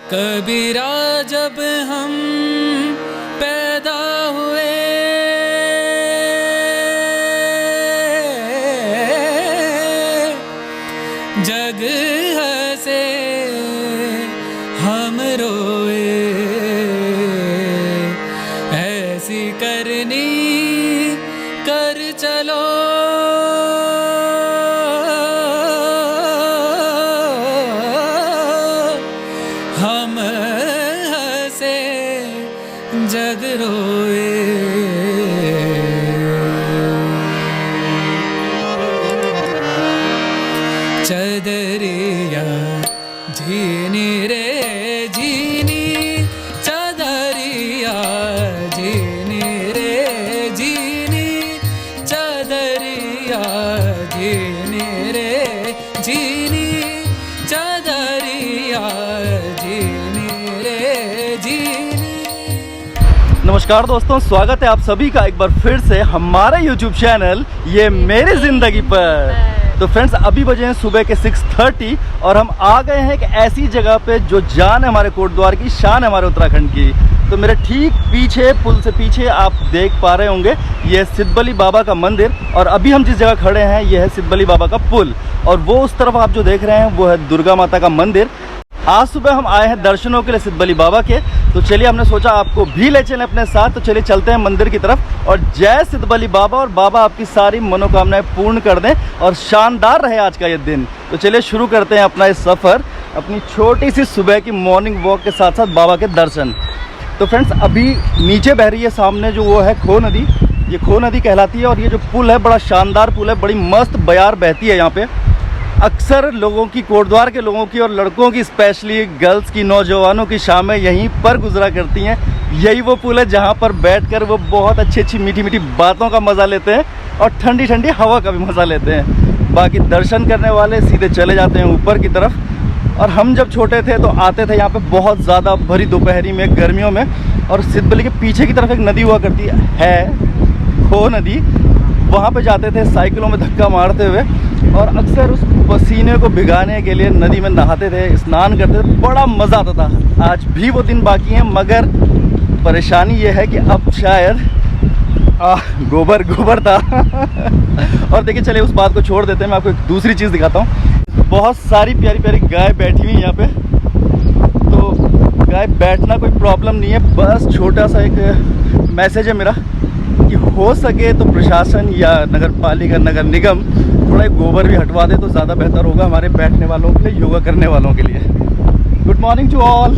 कबीरा जब हम पैदा हुए जग हंसे हम रोए, ऐसी करनी कर चलो हम हंसे जग रोए। चदरिया झीनी रे झीनी, चदरिया झीनी रे झीनी, चदरिया झीनी रे झीनी, चदरिया झीनी रे झीनी। नमस्कार दोस्तों, स्वागत है आप सभी का एक बार फिर से हमारे YouTube चैनल ये मेरी ज़िंदगी पर। तो फ्रेंड्स, अभी बजे हैं सुबह के 6:30 और हम आ गए हैं एक ऐसी जगह पे जो जान है हमारे कोटद्वार की, शान है हमारे उत्तराखंड की। तो मेरे ठीक पीछे, पुल से पीछे आप देख पा रहे होंगे, ये है सिद्धबली बाबा का मंदिर। और अभी हम जिस जगह खड़े हैं ये है सिद्धबली बाबा का पुल, और वो उस तरफ आप जो देख रहे हैं वो है दुर्गा माता का मंदिर। आज सुबह हम आए हैं दर्शनों के लिए सिद्धबली बाबा के, तो चलिए हमने सोचा आपको भी ले चलें अपने साथ। तो चलिए चलते हैं मंदिर की तरफ। और जय सिद्धबली बाबा, और बाबा आपकी सारी मनोकामनाएं पूर्ण कर दें और शानदार रहे आज का ये दिन। तो चलिए शुरू करते हैं अपना ये सफ़र, अपनी छोटी सी सुबह की मॉर्निंग वॉक के साथ साथ बाबा के दर्शन। तो फ्रेंड्स, अभी नीचे बह रही है सामने जो वो है खो नदी, ये खो नदी कहलाती है। और ये जो पुल है बड़ा शानदार पुल है, बड़ी मस्त बयार बहती है यहाँ पे। अक्सर लोगों की, कोटद्वार के लोगों की और लड़कों की, स्पेशली गर्ल्स की, नौजवानों की शामें यहीं पर गुजरा करती हैं। यही वो पुल है जहाँ पर बैठकर वो बहुत अच्छी मीठी मीठी बातों का मज़ा लेते हैं और ठंडी ठंडी हवा का भी मज़ा लेते हैं। बाकी दर्शन करने वाले सीधे चले जाते हैं ऊपर की तरफ। और हम जब छोटे थे तो आते थे यहाँ पे बहुत ज़्यादा भरी दोपहरी में, गर्मियों में। और सिद्धबली के पीछे की तरफ एक नदी हुआ करती है, खो नदी, वहाँ पे जाते थे साइकिलों में धक्का मारते हुए, और अक्सर उस पसीने को भिगाने के लिए नदी में नहाते थे, स्नान करते थे, बड़ा मज़ा आता था। आज भी वो दिन बाकी हैं, मगर परेशानी ये है कि अब शायद गोबर था। और देखिए, चलिए उस बात को छोड़ देते हैं, मैं आपको एक दूसरी चीज़ दिखाता हूँ। बहुत सारी प्यारी प्यारी गाय बैठी हुई हैं यहाँ पे। तो गाय बैठना कोई प्रॉब्लम नहीं है, बस छोटा सा एक मैसेज है मेरा कि हो सके तो प्रशासन या नगर पालिका, नगर निगम थोड़ा गोबर भी हटवा दे तो ज़्यादा बेहतर होगा हमारे बैठने वालों के लिए, योगा करने वालों के लिए। Good morning to all.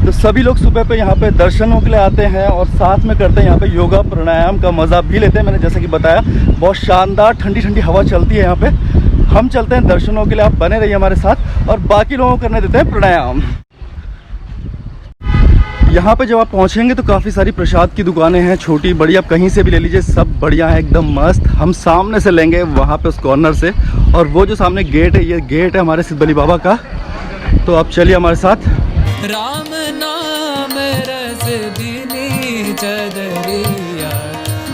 तो सभी लोग सुबह पे यहाँ पे दर्शनों के लिए आते हैं और साथ में करते हैं यहाँ पे योगा प्राणायाम का मज़ा भी लेते हैं। मैंने जैसे कि बताया, बहुत शानदार ठंडी ठंडी हवा चलती है यहाँ पे। हम चलते हैं दर्शनों के लिए, आप बने रहिए हमारे साथ, और बाकी लोगों को करने देते हैं प्राणायाम। यहाँ पे जब आप पहुँचेंगे तो काफ़ी सारी प्रसाद की दुकानें हैं, छोटी बड़ी, आप कहीं से भी ले लीजिए, सब बढ़िया है, एकदम मस्त। हम सामने से लेंगे वहाँ पे उस कॉर्नर से, और वो जो सामने गेट है, ये गेट है हमारे सिद्धबली बाबा का। तो आप चलिए हमारे साथ। राम नाम रस बिनी चदरिया,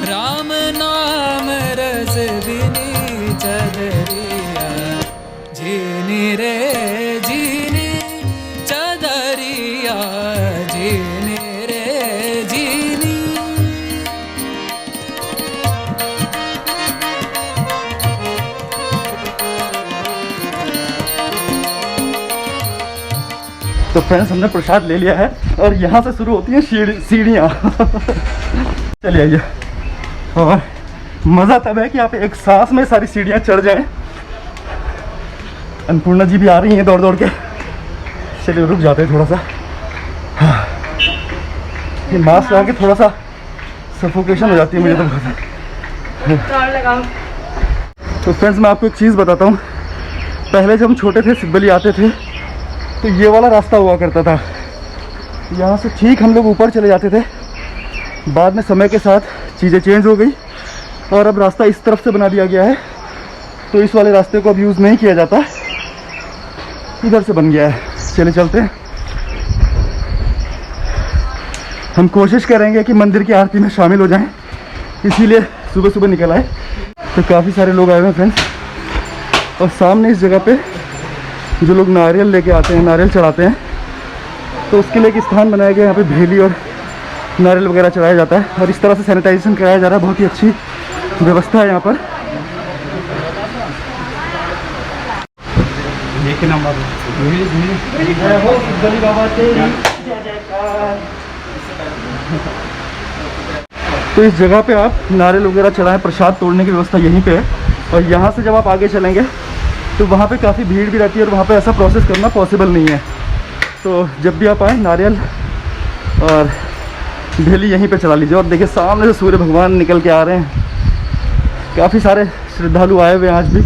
राम नाम रस बिनी चदरिया, झीनी रे झीनी, चदरिया झीनी रे झीनी। तो फ्रेंड्स, हमने प्रसाद ले लिया है और यहाँ से शुरू होती हैं सीढ़ियाँ। चलिए आइए। और मज़ा तब है कि आप एक सांस में सारी सीढ़ियाँ चढ़ जाएं। अन्नपूर्णा जी भी आ रही हैं दौड़ दौड़ के। चलिए रुक जाते हैं थोड़ा सा, ये मास्क लगा के थोड़ा सा सफोकेशन हो जाती है मुझे तो बहुत। तो फ्रेंड्स, मैं आपको एक चीज़ बताता हूँ। पहले जब हम छोटे थे, सिद्धबली आते थे, तो ये वाला रास्ता हुआ करता था, यहाँ से ठीक हम लोग ऊपर चले जाते थे। बाद में समय के साथ चीज़ें चेंज हो गई और अब रास्ता इस तरफ से बना दिया गया है, तो इस वाले रास्ते को अब यूज़ नहीं किया जाता, इधर से बन गया है। चले चलते हैं। हम कोशिश करेंगे कि मंदिर की आरती में शामिल हो जाएं, इसीलिए सुबह सुबह निकल आए। तो काफ़ी सारे लोग आए हुए हैं फ्रेंड्स, और सामने इस जगह पे जो लोग नारियल लेके आते हैं, नारियल चढ़ाते हैं, तो उसके लिए एक स्थान बनाया गया है। यहाँ पे भेली और नारियल वगैरह चढ़ाया जाता है और इस तरह से सैनिटाइजेशन कराया जा रहा है। बहुत ही अच्छी व्यवस्था है यहाँ पर। तो इस जगह पे आप नारियल वगैरह चढ़ाएं, प्रसाद तोड़ने की व्यवस्था यहीं पे है। और यहाँ से जब आप आगे चलेंगे तो वहाँ पे काफ़ी भीड़ भी रहती है और वहाँ पे ऐसा प्रोसेस करना पॉसिबल नहीं है। तो जब भी आप आएँ, नारियल और भेली यहीं पे चला लीजिए। और देखिए सामने से सूर्य भगवान निकल के आ रहे हैं। काफ़ी सारे श्रद्धालु आए हुए हैं आज भी,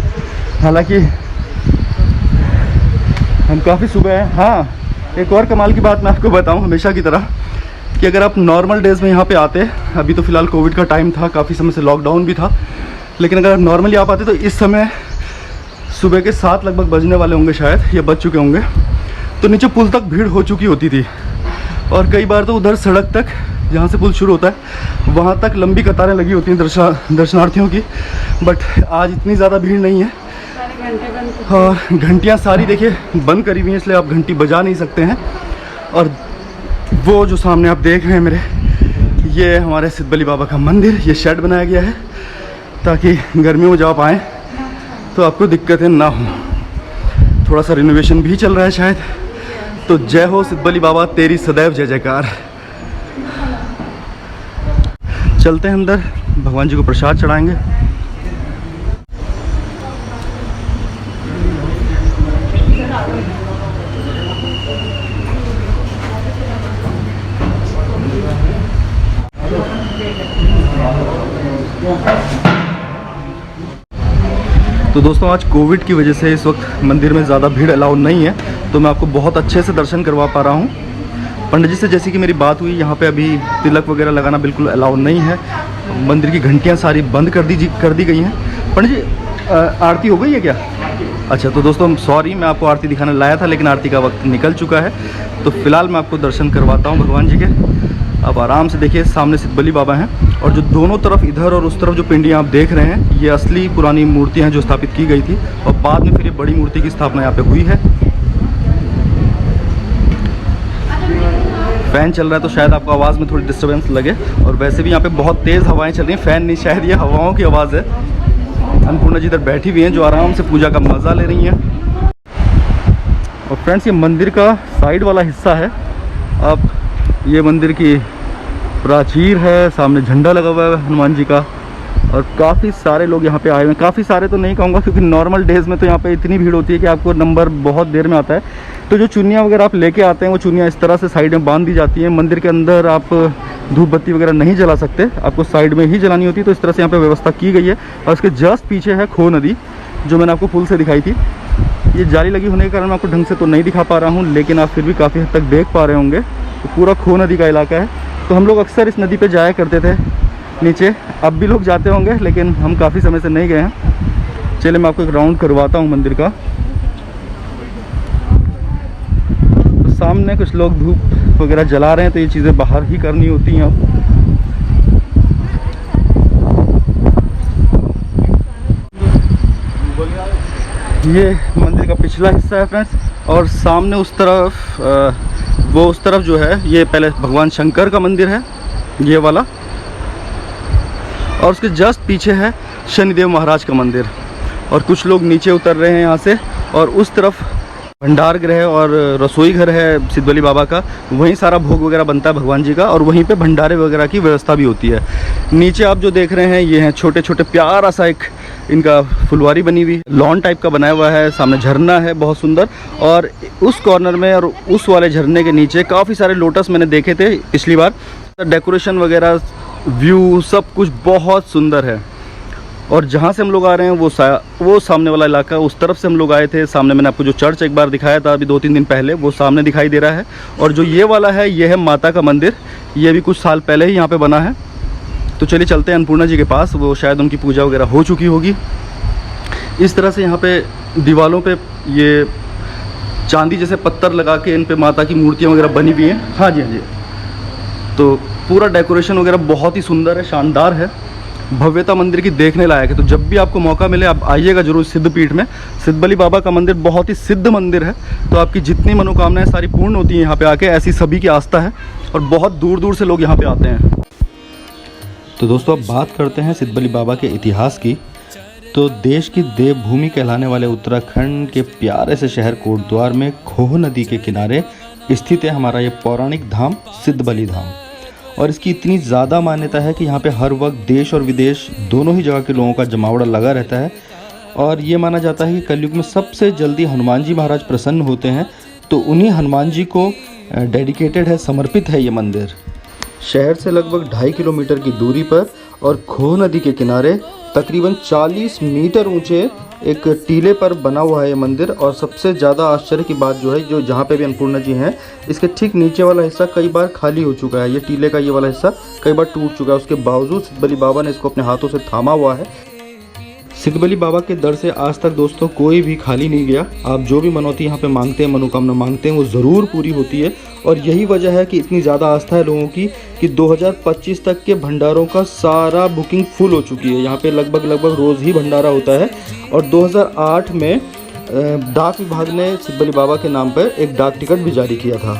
हालांकि हम काफ़ी सुबह हैं। हाँ, एक और कमाल की बात मैं आपको बताऊं, हमेशा की तरह, कि अगर आप नॉर्मल डेज़ में यहाँ पे आते, अभी तो फ़िलहाल कोविड का टाइम था, काफ़ी समय से लॉकडाउन भी था, लेकिन अगर नॉर्मली आप आते तो इस समय सुबह के 7 लगभग बजने वाले होंगे, शायद या बज चुके होंगे। तो नीचे पुल तक भीड़ हो चुकी होती थी और कई बार तो उधर सड़क तक, जहाँ से पुल शुरू होता है, वहाँ तक लंबी कतारें लगी होती हैं दर्शनार्थियों की। बट आज इतनी ज़्यादा भीड़ नहीं है और घंटियाँ सारी देखिए बंद करी हुई हैं, इसलिए आप घंटी बजा नहीं सकते हैं। और वो जो सामने आप देख रहे हैं मेरे, ये हमारे सिद्धबली बाबा का मंदिर। ये शेड बनाया गया है ताकि गर्मियों में जब आप आएँ तो आपको दिक्कतें ना हो। थोड़ा सा रिनोवेशन भी चल रहा है शायद। तो जय हो सिद्धबली बाबा, तेरी सदैव जय जयकार। चलते हैं अंदर, भगवान जी को प्रसाद चढ़ाएंगे। तो दोस्तों आज कोविड की वजह से इस वक्त मंदिर में ज़्यादा भीड़ अलाउ नहीं है, तो मैं आपको बहुत अच्छे से दर्शन करवा पा रहा हूँ। पंडित जी से जैसी कि मेरी बात हुई, यहाँ पे अभी तिलक वगैरह लगाना बिल्कुल अलाउ नहीं है। मंदिर की घंटियाँ सारी बंद कर दी गई हैं। पंडित जी आरती हो गई है क्या? अच्छा, तो दोस्तों सॉरी, मैं आपको आरती दिखाने लाया था लेकिन आरती का वक्त निकल चुका है। तो फिलहाल मैं आपको दर्शन करवाता हूँ भगवान जी के। आप आराम से देखिए, सामने सिद्धबली बाबा हैं और जो दोनों तरफ, इधर और उस तरफ जो पिंडियाँ आप देख रहे हैं, ये असली पुरानी मूर्तियाँ हैं जो स्थापित की गई थी और बाद में फिर ये बड़ी मूर्ति की स्थापना यहाँ पे हुई है। फ़ैन चल रहा है तो शायद आपको आवाज़ में थोड़ी डिस्टर्बेंस लगे, और वैसे भी यहाँ पे बहुत तेज़ हवाएं चल रही हैं। फ़ैन नहीं, शायद ये हवाओं की आवाज़ है। अन्नपूर्णा जी इधर बैठी हुई हैं जो आराम से पूजा का मज़ा ले रही हैं। और फ्रेंड्स, ये मंदिर का साइड वाला हिस्सा है। अब ये मंदिर की प्राचीर है, सामने झंडा लगा हुआ है हनुमान जी का, और काफ़ी सारे लोग यहाँ पे आए हुए हैं। काफ़ी सारे तो नहीं कहूँगा क्योंकि नॉर्मल डेज़ में तो यहाँ पे इतनी भीड़ होती है कि आपको नंबर बहुत देर में आता है। तो जो चुनियाँ वगैरह आप लेके आते हैं, वो चुनियाँ इस तरह से साइड में बांध दी जाती हैं। मंदिर के अंदर आप धूप बत्ती वगैरह नहीं जला सकते, आपको साइड में ही जलानी होती है। तो इस तरह से यहाँ पे व्यवस्था की गई है। और उसके जस्ट पीछे है खो नदी, जो मैंने आपको पुल से दिखाई थी। ये जाली लगी होने के कारण मैं आपको ढंग से तो नहीं दिखा पा रहा हूँ, लेकिन आप फिर भी काफ़ी हद तक देख पा रहे होंगे। तो पूरा खो नदी का इलाका है। तो हम लोग अक्सर इस नदी पे जाया करते थे नीचे, अब भी लोग जाते होंगे लेकिन हम काफ़ी समय से नहीं गए हैं। चलिए मैं आपको एक राउंड करवाता हूँ मंदिर का। तो सामने कुछ लोग धूप वगैरह जला रहे हैं, तो ये चीज़ें बाहर ही करनी होती हैं अब। ये मंदिर का पिछला हिस्सा है फ्रेंड्स, और सामने उस तरफ जो है, ये पहले भगवान शंकर का मंदिर है, ये वाला। और उसके जस्ट पीछे है शनिदेव महाराज का मंदिर। और कुछ लोग नीचे उतर रहे हैं यहाँ से, और उस तरफ भंडार गृह और रसोई घर है सिद्धबली बाबा का। वहीं सारा भोग वगैरह बनता है भगवान जी का, और वहीं पे भंडारे वगैरह की व्यवस्था भी होती है। नीचे आप जो देख रहे हैं, ये हैं छोटे छोटे प्यारा सा एक इनका फुलवारी बनी हुई, लॉन टाइप का बनाया हुआ है। सामने झरना है बहुत सुंदर, और उस कॉर्नर में और उस वाले झरने के नीचे काफ़ी सारे लोटस मैंने देखे थे पिछली बार। डेकोरेशन वगैरह, व्यू, सब कुछ बहुत सुंदर है। और जहाँ से हम लोग आ रहे हैं वो सामने वाला इलाका, उस तरफ से हम लोग आए थे। सामने मैंने आपको जो चर्च एक बार दिखाया था अभी 2-3 दिन पहले, वो सामने दिखाई दे रहा है। और जो ये वाला है, ये है माता का मंदिर। ये भी कुछ साल पहले ही यहाँ पे बना है। तो चलिए चलते हैं अन्नपूर्णा जी के पास, वो शायद उनकी पूजा वगैरह हो चुकी होगी। इस तरह से यहाँ पे दीवारों पे ये चांदी जैसे पत्थर लगा के इन पे माता की मूर्तियाँ वगैरह बनी हुई हैं। हाँ जी, हाँ जी। तो पूरा डेकोरेशन वगैरह बहुत ही सुंदर है, शानदार है। भव्यता मंदिर की देखने लायक है। तो जब भी आपको मौका मिले आप आइएगा जरूर सिद्धपीठ में। सिद्धबली बाबा का मंदिर बहुत ही सिद्ध मंदिर है, तो आपकी जितनी मनोकामनाएं सारी पूर्ण होती हैं यहाँ पे आके, ऐसी सभी की आस्था है और बहुत दूर दूर से लोग यहाँ पे आते हैं। तो दोस्तों अब बात करते हैं सिद्धबली बाबा के इतिहास की। तो देश की देवभूमि कहलाने वाले उत्तराखंड के प्यारे से शहर कोटद्वार में खोह नदी के किनारे स्थित है हमारा ये पौराणिक धाम सिद्धबली धाम। और इसकी इतनी ज़्यादा मान्यता है कि यहाँ पे हर वक्त देश और विदेश दोनों ही जगह के लोगों का जमावड़ा लगा रहता है। और ये माना जाता है कि कलयुग में सबसे जल्दी हनुमान जी महाराज प्रसन्न होते हैं, तो उन्हीं हनुमान जी को डेडिकेटेड है, समर्पित है ये मंदिर। शहर से लगभग 2.5 किलोमीटर की दूरी पर और खोह नदी के किनारे तकरीबन 40 मीटर ऊंचे एक टीले पर बना हुआ है ये मंदिर। और सबसे ज़्यादा आश्चर्य की बात जो है, जो जहाँ पे भी अन्नपूर्णा जी हैं, इसके ठीक नीचे वाला हिस्सा कई बार खाली हो चुका है। ये टीले का ये वाला हिस्सा कई बार टूट चुका है, उसके बावजूद सिद्धबली बाबा ने इसको अपने हाथों से थामा हुआ है। सिद्धबली बाबा के दर से आज तक दोस्तों कोई भी खाली नहीं गया। आप जो भी मनौती यहाँ पे मांगते हैं, मनोकामना मांगते हैं, वो ज़रूर पूरी होती है। और यही वजह है कि इतनी ज़्यादा आस्था है लोगों की कि 2025 तक के भंडारों का सारा बुकिंग फुल हो चुकी है। यहाँ पे लगभग रोज़ ही भंडारा होता है। और 2008 में डाक विभाग ने सिद्धबली बाबा के नाम पर एक डाक टिकट भी जारी किया था।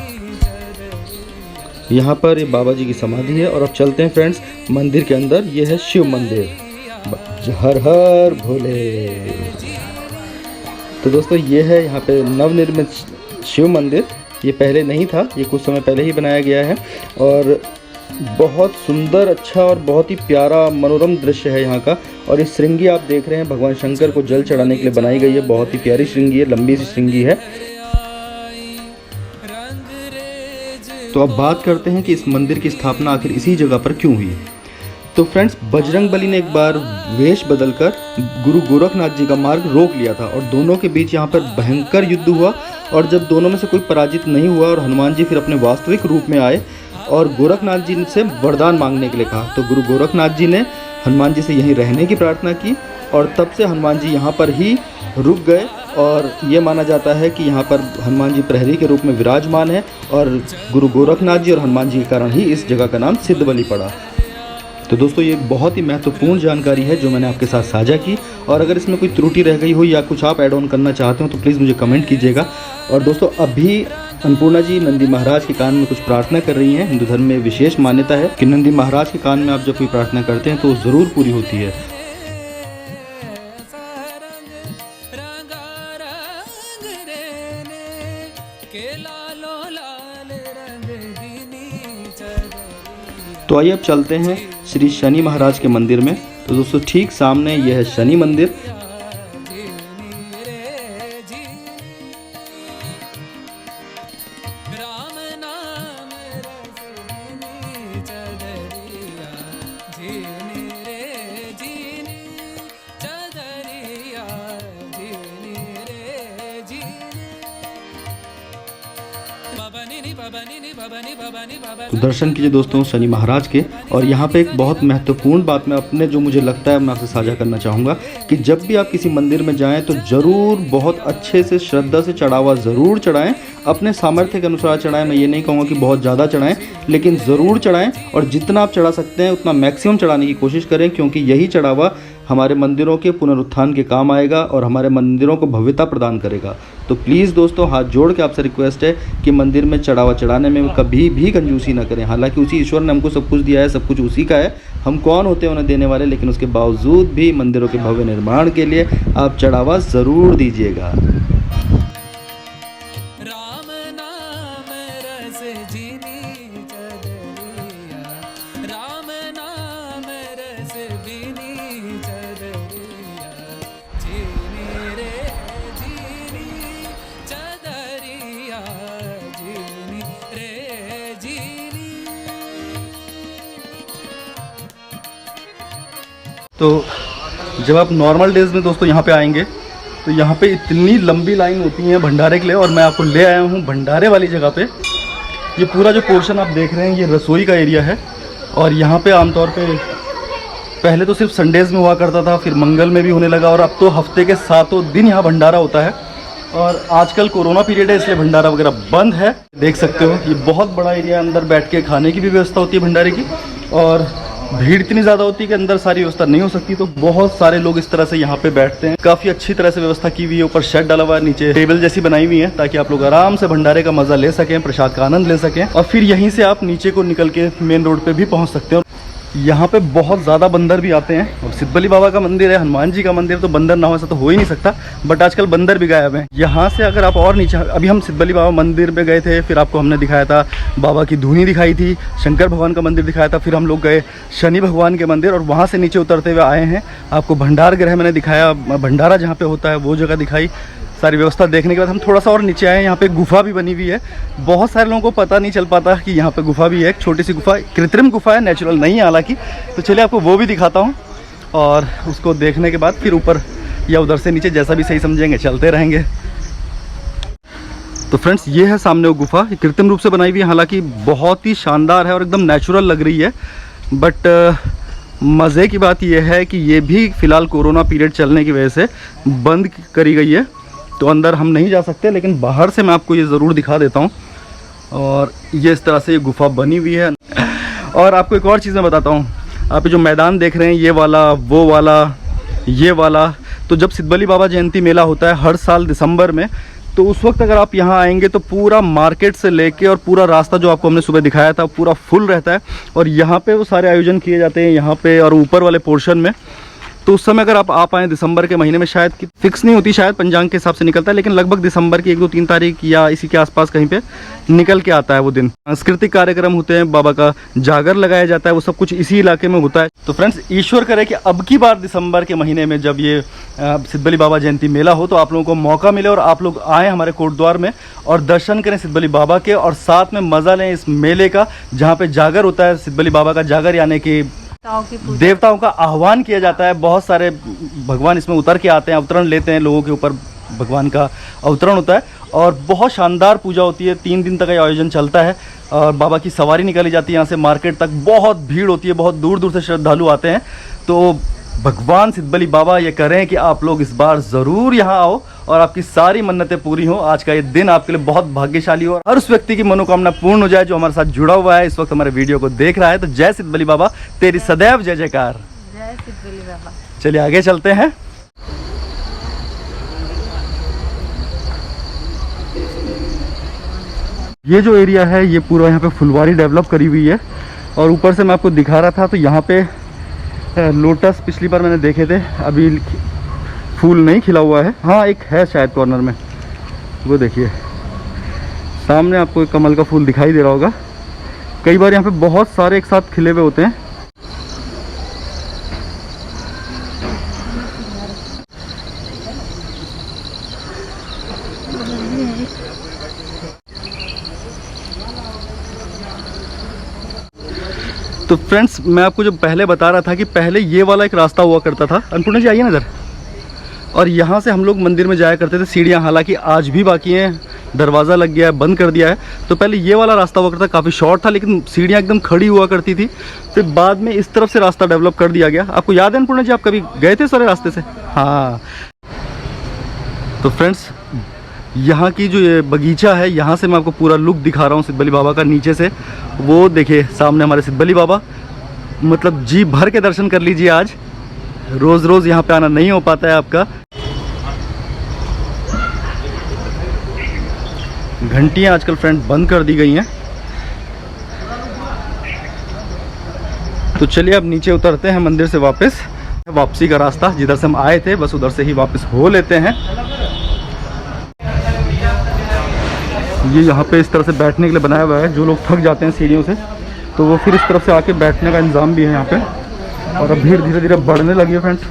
यहाँ पर ये बाबा जी की समाधि है। और अब चलते हैं फ्रेंड्स मंदिर के अंदर। ये है शिव मंदिर। हर हर भोले। तो दोस्तों ये है यहाँ पे नवनिर्मित शिव मंदिर। ये पहले नहीं था, ये कुछ समय पहले ही बनाया गया है। और बहुत सुंदर, अच्छा और बहुत ही प्यारा मनोरम दृश्य है यहाँ का। और इस श्रृंगी आप देख रहे हैं भगवान शंकर को जल चढ़ाने के लिए बनाई गई है। बहुत ही प्यारी श्रृंगी है, लंबी सी श्रृंगी है। तो अब बात करते हैं कि इस मंदिर की स्थापना आखिर इसी जगह पर क्यों हुई। तो फ्रेंड्स बजरंगबली ने एक बार वेश बदलकर गुरु गोरखनाथ जी का मार्ग रोक लिया था और दोनों के बीच यहाँ पर भयंकर युद्ध हुआ। और जब दोनों में से कोई पराजित नहीं हुआ और हनुमान जी फिर अपने वास्तविक रूप में आए और गोरखनाथ जी से वरदान मांगने के लिए कहा, तो गुरु गोरखनाथ जी ने हनुमान जी से यहीं रहने की प्रार्थना की। और तब से हनुमान जी यहाँ पर ही रुक गए। और ये माना जाता है कि यहाँ पर हनुमान जी प्रहरी के रूप में विराजमान है। और गुरु गोरखनाथ जी और हनुमान जी के कारण ही इस जगह का नाम सिद्धबली पड़ा। तो दोस्तों ये एक बहुत ही महत्वपूर्ण जानकारी है जो मैंने आपके साथ साझा की। और अगर इसमें कोई त्रुटि रह गई हो या कुछ आप ऐड ऑन करना चाहते हो तो प्लीज़ मुझे कमेंट कीजिएगा। और दोस्तों अभी अन्नपूर्णा जी नंदी महाराज के कान में कुछ प्रार्थना कर रही हैं। हिंदू धर्म में विशेष मान्यता है कि नंदी महाराज के कान में आप जब कोई प्रार्थना करते हैं तो वो ज़रूर पूरी होती है। तो आइए अब चलते हैं श्री शनि महाराज के मंदिर में। तो दोस्तों ठीक सामने यह है शनि मंदिर। तो दर्शन कीजिए दोस्तों शनि महाराज के। और यहाँ पे एक बहुत महत्वपूर्ण बात मैं अपने जो मुझे लगता है मैं आपसे साझा करना चाहूँगा कि जब भी आप किसी मंदिर में जाएं तो ज़रूर बहुत अच्छे से श्रद्धा से चढ़ावा ज़रूर चढ़ाएं। अपने सामर्थ्य के अनुसार चढ़ाएं। मैं ये नहीं कहूँगा कि बहुत ज़्यादा चढ़ाएं, लेकिन ज़रूर चढ़ाएं। और जितना आप चढ़ा सकते हैं उतना मैक्सिमम चढ़ाने की कोशिश करें, क्योंकि यही चढ़ावा हमारे मंदिरों के पुनरुत्थान के काम आएगा और हमारे मंदिरों को भव्यता प्रदान करेगा। तो प्लीज़ दोस्तों हाथ जोड़ के आपसे रिक्वेस्ट है कि मंदिर में चढ़ावा चढ़ाने में कभी भी कंजूसी ना करें। हालांकि उसी ईश्वर ने हमको सब कुछ दिया है, सब कुछ उसी का है, हम कौन होते हैं उन्हें देने वाले, लेकिन उसके बावजूद भी मंदिरों के भव्य निर्माण के लिए आप चढ़ावा ज़रूर दीजिएगा। तो जब आप नॉर्मल डेज़ में दोस्तों यहाँ पे आएंगे तो यहाँ पे इतनी लंबी लाइन होती है भंडारे के लिए। और मैं आपको ले आया हूँ भंडारे वाली जगह पे। ये पूरा जो पोर्शन आप देख रहे हैं ये रसोई का एरिया है। और यहाँ पे आमतौर पे पहले तो सिर्फ संडेज़ में हुआ करता था, फिर मंगल में भी होने लगा, और अब तो हफ्ते के 7 दिन यहाँ भंडारा होता है। और आजकल कोरोना पीरियड है इसलिए भंडारा वगैरह बंद है। देख सकते हो ये बहुत बड़ा एरिया, अंदर बैठ के खाने की भी व्यवस्था होती है भंडारे की। और भीड़ इतनी ज़्यादा होती है कि अंदर सारी व्यवस्था नहीं हो सकती, तो बहुत सारे लोग इस तरह से यहाँ पे बैठते हैं। काफ़ी अच्छी तरह से व्यवस्था की हुई है, ऊपर शेड डाला हुआ है, नीचे टेबल जैसी बनाई हुई है ताकि आप लोग आराम से भंडारे का मजा ले सकें, प्रसाद का आनंद ले सकें, और फिर यहीं से आप नीचे को निकल के मेन रोड पे भी पहुँच सकते हैं। यहाँ पे बहुत ज़्यादा बंदर भी आते हैं, और सिद्धबली बाबा का मंदिर है, हनुमान जी का मंदिर, तो बंदर ना हो ऐसा तो हो ही नहीं सकता, बट आजकल बंदर भी गायब हैं। यहाँ से अगर आप और नीचे, अभी हम सिद्धबली बाबा मंदिर पे गए थे, फिर आपको हमने दिखाया था बाबा की धूनी दिखाई थी, शंकर भगवान का मंदिर दिखाया था, फिर हम लोग गए शनि भगवान के मंदिर, और वहाँ से नीचे उतरते हुए आए हैं, आपको भंडार गृह मैंने दिखाया, भंडारा जहाँ पे होता है वो जगह दिखाई। सारी व्यवस्था देखने के बाद हम थोड़ा सा और नीचे आए, यहाँ पे गुफा भी बनी हुई है। बहुत सारे लोगों को पता नहीं चल पाता कि यहाँ पे गुफा भी है, एक छोटी सी गुफा, कृत्रिम गुफा है, नेचुरल नहीं है हालांकि। तो चलिए आपको वो भी दिखाता हूँ, और उसको देखने के बाद फिर ऊपर या उधर से नीचे जैसा भी सही समझेंगे चलते रहेंगे। तो फ्रेंड्स ये है सामने वो गुफा, कृत्रिम रूप से बनाई हुई है, हालांकि बहुत ही शानदार है और एकदम नेचुरल लग रही है। बट मज़े की बात यह है कि ये भी फ़िलहाल कोरोना पीरियड चलने की वजह से बंद करी गई है, तो अंदर हम नहीं जा सकते, लेकिन बाहर से मैं आपको ये ज़रूर दिखा देता हूँ। और ये इस तरह से ये गुफा बनी हुई है। और आपको एक और चीज़ मैं बताता हूँ, आप जो मैदान देख रहे हैं, ये वाला, वो वाला, ये वाला, तो जब सिद्धबली बाबा जयंती मेला होता है हर साल दिसंबर में, तो उस वक्त अगर आप यहाँ आएंगे तो पूरा मार्केट से लेके और पूरा रास्ता जो आपको हमने सुबह दिखाया था पूरा फुल रहता है, और यहाँ पे वो सारे आयोजन किए जाते हैं यहाँ पे और ऊपर वाले पोर्शन में। तो उस समय अगर आप आ पाएँ दिसंबर के महीने में, शायद कि फिक्स नहीं होती, शायद पंचांग के हिसाब से निकलता है, लेकिन लगभग दिसंबर की 1-2-3 तारीख या इसी के आसपास कहीं पे निकल के आता है वो दिन। सांस्कृतिक कार्यक्रम होते हैं, बाबा का जागर लगाया जाता है, वो सब कुछ इसी इलाके में होता है। तो फ्रेंड्स ईश्वर करे कि अब की बार दिसंबर के महीने में जब ये सिद्धबली बाबा जयंती मेला हो तो आप लोगों को मौका मिले और आप लोग आएँ हमारे कोटद्वार में और दर्शन करें सिद्धबली बाबा के, और साथ में मज़ा लें इस मेले का, जहाँ पे जागर होता है, सिद्धबली बाबा का जागर, यानी कि देवताओं का आह्वान किया जाता है। बहुत सारे भगवान इसमें उतर के आते हैं, अवतरण लेते हैं, लोगों के ऊपर भगवान का अवतरण होता है, और बहुत शानदार पूजा होती है। 3 दिन तक ये आयोजन चलता है, और बाबा की सवारी निकाली जाती है यहाँ से मार्केट तक। बहुत भीड़ होती है, बहुत दूर दूर से श्रद्धालु आते हैं। तो भगवान सिद्धबली बाबा ये करें कि आप लोग इस बार ज़रूर यहाँ आओ और आपकी सारी मन्नतें पूरी हो। आज का ये दिन आपके लिए बहुत भाग्यशाली हो, हर उस व्यक्ति की मनोकामना पूर्ण हो जाए जो हमारे साथ जुड़ा हुआ है, इस वक्त हमारे वीडियो को देख रहा है। तो जय सिद्धबली बाबा, तेरी सदैव जय जयकार। जय सिद्धबली बाबा। चलिए आगे चलते हैं। ये जो एरिया है ये पूरा यहाँ पे फुलवारी डेवलप करी हुई है, और ऊपर से मैं आपको दिखा रहा था तो यहाँ पे लोटस पिछली बार मैंने देखे थे, अभी फूल नहीं खिला हुआ है। हाँ एक है शायद कॉर्नर में, वो देखिए सामने आपको एक कमल का फूल दिखाई दे रहा होगा। कई बार यहाँ पे बहुत सारे एक साथ खिले हुए होते हैं। तो फ्रेंड्स मैं आपको जो पहले बता रहा था कि पहले ये वाला एक रास्ता हुआ करता था, अन्नपूर्णा जी आइए ना इधर, और यहाँ से हम लोग मंदिर में जाया करते थे। सीढ़ियाँ हालांकि आज भी बाकी हैं, दरवाज़ा लग गया है, बंद कर दिया है। तो पहले ये वाला रास्ता हुआ करता, काफ़ी शॉर्ट था, लेकिन सीढ़ियाँ एकदम खड़ी हुआ करती थी। फिर बाद में इस तरफ से रास्ता डेवलप कर दिया गया। आपको याद है अन्नपूर्णा जी, आप कभी गए थे सारे रास्ते से? हाँ। तो फ्रेंड्स यहाँ की जो ये बगीचा है, यहाँ से मैं आपको पूरा लुक दिखा रहा हूँ सिद्धबली बाबा का नीचे से। वो देखिए सामने हमारे सिद्धबली बाबा, मतलब जी भर के दर्शन कर लीजिए। आज रोज़ रोज़ यहाँ पे आना नहीं हो पाता है आपका। घंटियाँ आजकल फ्रेंड बंद कर दी गई हैं। तो चलिए अब नीचे उतरते हैं मंदिर से वापस। वापसी का रास्ता जिधर से हम आए थे बस उधर से ही वापस हो लेते हैं। ये यहाँ पे इस तरह से बैठने के लिए बनाया हुआ है, जो लोग थक जाते हैं सीढ़ियों से तो वो फिर इस तरफ से आके बैठने का इंतज़ाम भी है यहाँ पे। और अब भीड़ धीरे धीरे बढ़ने लगी है फ्रेंड्स।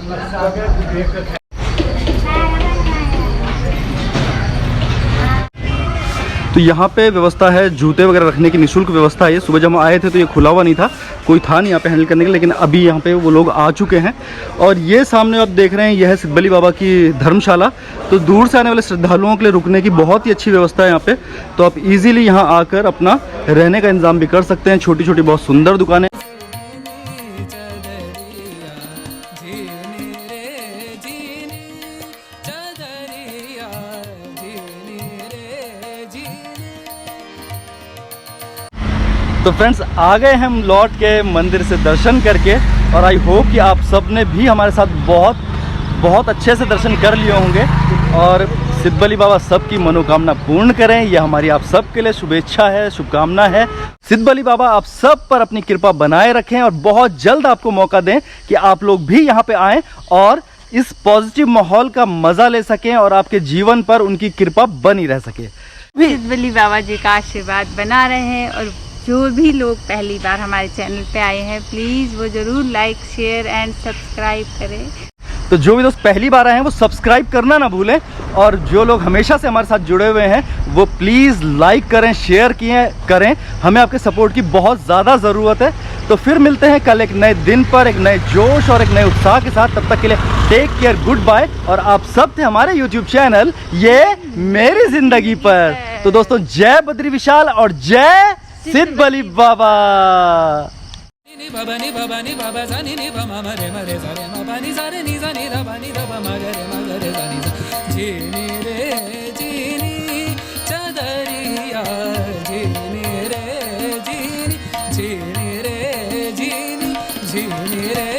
तो यहाँ पे व्यवस्था है जूते वगैरह रखने की, निःशुल्क व्यवस्था है। सुबह जब हम आए थे तो ये खुला हुआ नहीं था, कोई था नहीं यहाँ पे हैंडल करने के लिए, लेकिन अभी यहाँ पे वो लोग आ चुके हैं। और ये सामने आप देख रहे हैं यह है सिद्धबली बाबा की धर्मशाला। तो दूर से आने वाले श्रद्धालुओं के लिए रुकने की बहुत ही अच्छी व्यवस्था है यहाँ पे। तो आप इजीली यहाँ आकर अपना रहने का इंतजाम भी कर सकते हैं। छोटी छोटी बहुत सुंदर दुकानें। तो फ्रेंड्स आ गए हम लौट के मंदिर से दर्शन करके, और आई होप कि आप सब ने भी हमारे साथ बहुत अच्छे से दर्शन कर लिए होंगे। और सिद्धबली बाबा सबकी मनोकामना पूर्ण करें, यह हमारी आप सब के लिए शुभेच्छा है, शुभकामना है। सिद्धबली बाबा आप सब पर अपनी कृपा बनाए रखें और बहुत जल्द आपको मौका दें कि आप लोग भी यहाँ पे आएँ और इस पॉजिटिव माहौल का मज़ा ले सकें और आपके जीवन पर उनकी कृपा बनी रह सके। सिद्धबली बाबा जी का आशीर्वाद बना रहे, और जो भी लोग पहली बार हमारे चैनल पे आए हैं प्लीज़ वो ज़रूर लाइक, शेयर एंड सब्सक्राइब करें। तो जो भी दोस्त पहली बार आए हैं वो सब्सक्राइब करना ना भूलें, और जो लोग हमेशा से हमारे साथ जुड़े हुए हैं वो प्लीज़ लाइक करें, शेयर करें। हमें आपके सपोर्ट की बहुत ज़्यादा ज़रूरत है। तो फिर मिलते हैं कल एक नए दिन पर, एक नए जोश और एक नए उत्साह के साथ। तब तक के लिए टेक केयर, गुड बाय। और आप सब थे हमारे यूट्यूब चैनल ये मेरी ज़िंदगी पर। तो दोस्तों जय बद्री विशाल और जय सिद्धबली बाबा। नि बाबा सा नि भ म रे म रे सा रे म पा नि सा रे नि सा नि ध प नि ध प म ग रे सा नि सा झिनी रे झिनी चदरिया झिनी रे झिनी झिनी रे झिनी झिनी रे